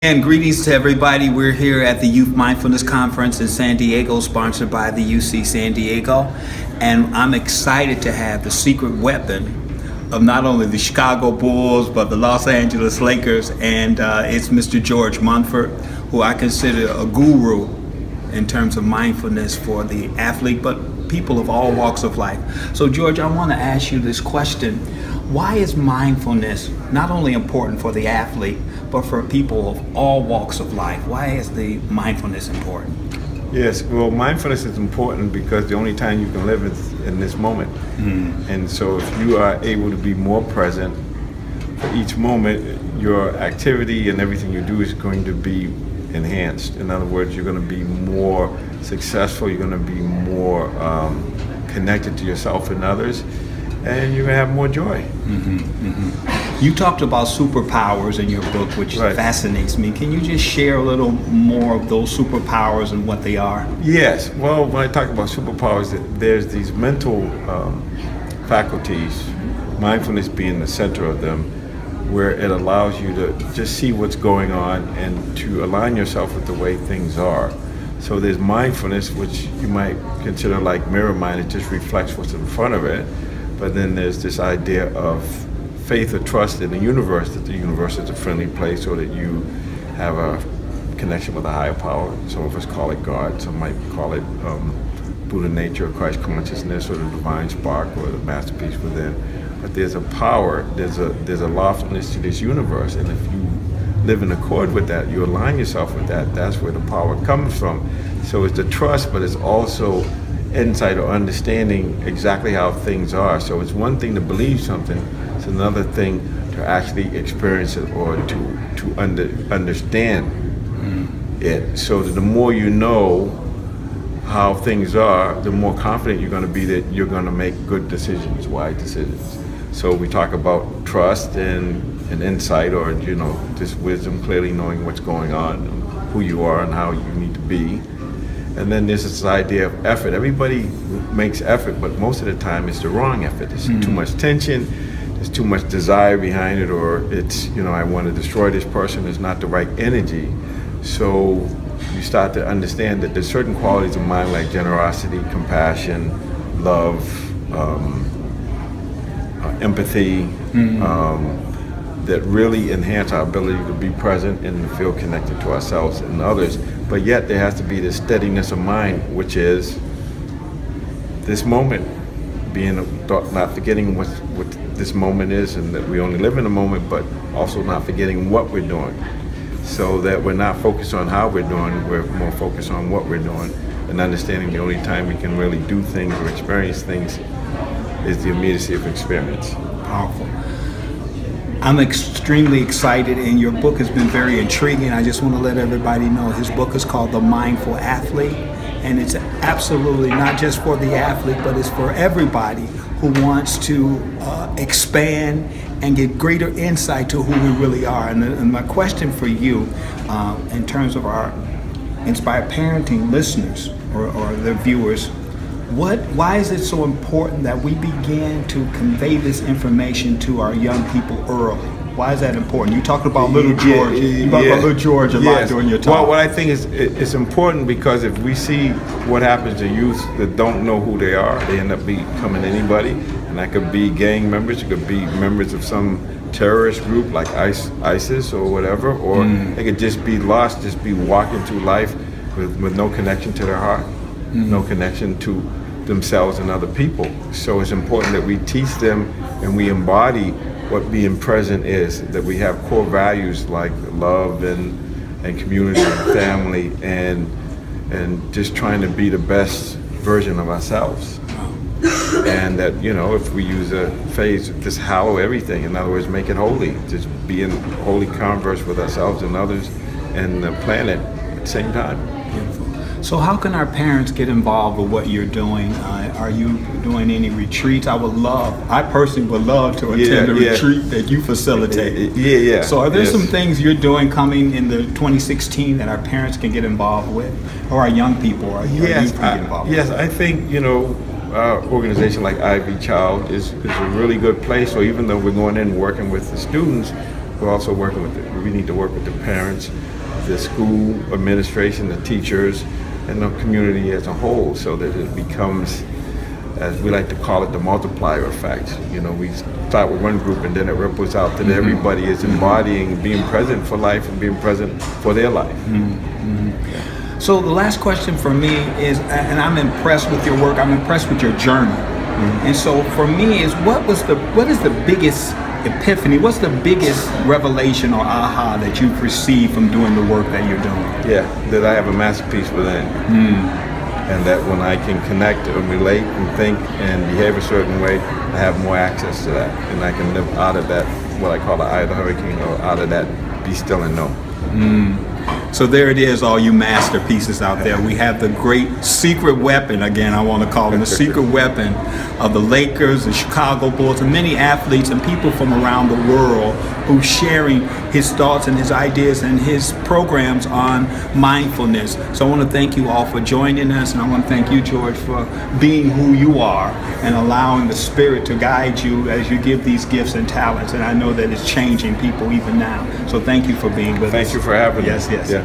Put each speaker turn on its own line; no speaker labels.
And greetings to everybody. We're here at the Youth Mindfulness Conference in San Diego, sponsored by the UC San Diego. And I'm excited to have the secret weapon of not only the Chicago Bulls, but the Los Angeles Lakers. And it's Mr. George Munford, who I consider a guru in terms of mindfulness for the athlete, but people of all walks of life. So George, I want to ask you this question. Why is mindfulness not only important for the athlete, but for people of all walks of life? Why is the mindfulness important?
Yes, well, mindfulness is important because the only time you can live is in this moment. And so if you are able to be more present for each moment, your activity and everything you do is going to be enhanced. In other words, you're going to be more successful, you're going to be more connected to yourself and others, and you're going to have more joy.
You talked about superpowers in your book, which fascinates me. Can you just share a little more of those superpowers and what they are?
Yes. Well, when I talk about superpowers, there's these mental faculties, mindfulness being the center of them, where it allows you to just see what's going on and to align yourself with the way things are. So there's mindfulness, which you might consider like mirror mind. It just reflects what's in front of it. But then there's this idea of faith or trust in the universe, that the universe is a friendly place, or that you have a connection with a higher power. Some of us call it God, some might call it Buddha nature, or Christ consciousness, or the divine spark, or the masterpiece within. But there's a power, there's a loftiness to this universe, and if you live in accord with that, you align yourself with that, that's where the power comes from. So it's the trust, but it's also insight or understanding exactly how things are. So it's one thing to believe something, it's another thing to actually experience it or to understand it. So that the more you know how things are, the more confident you're going to be that you're going to make good decisions, wise decisions. So we talk about trust and insight, or just wisdom, clearly knowing what's going on, who you are and how you need to be. And then there's this idea of effort. Everybody makes effort, but most of the time it's the wrong effort. There's too much tension, there's too much desire behind it, or it's, I want to destroy this person, it's not the right energy. So you start to understand that there's certain qualities of mind like generosity, compassion, love, empathy, that really enhance our ability to be present and to feel connected to ourselves and others. But yet there has to be this steadiness of mind, which is this moment, not forgetting what this moment is, and that we only live in a moment, but also not forgetting what we're doing. So that we're not focused on how we're doing, we're more focused on what we're doing, and understanding the only time we can really do things or experience things is the immediacy of experience.
Powerful. I'm extremely excited, and your book has been very intriguing. I just want to let everybody know his book is called The Mindful Athlete, and it's absolutely not just for the athlete, but it's for everybody who wants to expand and get greater insight to who we really are. And my question for you, in terms of our Inspired Parenting listeners or their viewers, why is it so important that we begin to convey this information to our young people early? Why is that important? You talked about little George. You talked about little George a lot during your talk.
Well, what I think is it's important because if we see what happens to youth that don't know who they are, they end up becoming anybody. And that could be gang members, it could be members of some terrorist group like ISIS or whatever, or they could just be lost, just be walking through life with no connection to their heart, no connection to themselves and other people. So it's important that we teach them and we embody what being present is, that we have core values like love and community and family and just trying to be the best version of ourselves. And that, if we use a phrase, just hallow everything. In other words, make it holy. Just be in holy converse with ourselves and others and the planet at the same time.
Beautiful. So how can our parents get involved with what you're doing? Are you doing any retreats? I personally would love to attend a retreat that you facilitate. So are there some things you're doing coming in the 2016 that our parents can get involved with? Or our young people, are you get involved with?
Yes, I think, our organization like Ivy Child is a really good place. So even though we're going in and working with the students, we're also working with we need to work with the parents the school administration, the teachers, and the community as a whole, so that it becomes, as we like to call it, the multiplier effect. You know, we start with one group and then it ripples out that everybody is embodying being present for life and being present for their life.
So the last question for me is, and I'm impressed with your work, I'm impressed with your journey. And so for me is, what is the biggest epiphany, what's the biggest revelation or aha that you've received from doing the work that you're doing?
Yeah, that I have a masterpiece within. And that when I can connect and relate and think and behave a certain way, I have more access to that. And I can live out of that, what I call the eye of the hurricane, or out of that, be still and know.
So there it is, all you masterpieces out there. We have the great secret weapon, again, I want to call it the secret weapon of the Lakers, the Chicago Bulls, and many athletes and people from around the world who's sharing his thoughts and his ideas and his programs on mindfulness. So I want to thank you all for joining us, and I want to thank you, George, for being who you are and allowing the Spirit to guide you as you give these gifts and talents. And I know that it's changing people even now. So thank you for being with us.
Thank you for having me.
Yes.
Yeah.